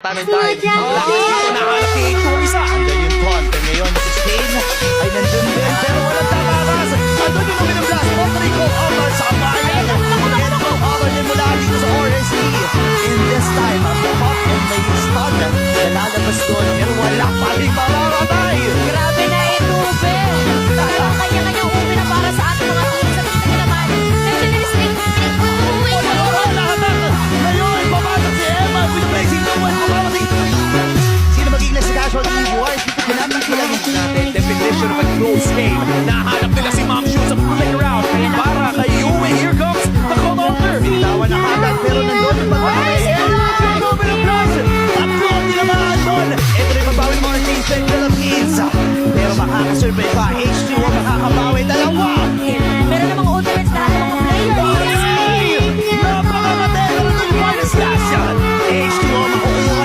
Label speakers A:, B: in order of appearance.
A: Tanong dahil lagi ito nakalap ni itong isa. Andyan yung Conte ngayon. Si Spain ay nandun din pero walang tatakas. Andun yung Luminum Blast. Rodrigo Amal sa bayan. Ito Amal din mula dito sa RSC. In this time, ang pop and may stun. Nalalabas doon pero wala pa rin mararamay.
B: Grabe na ito, Be. Parang kanya-kanyang uwi na para sa ating mga team sa kita naman. Nagsilis na uwi.
A: Ngayon, papasok si Emma with Blazing Duel. Sino magiging next casualty? Why? Kailangan kilagin natin definition of a close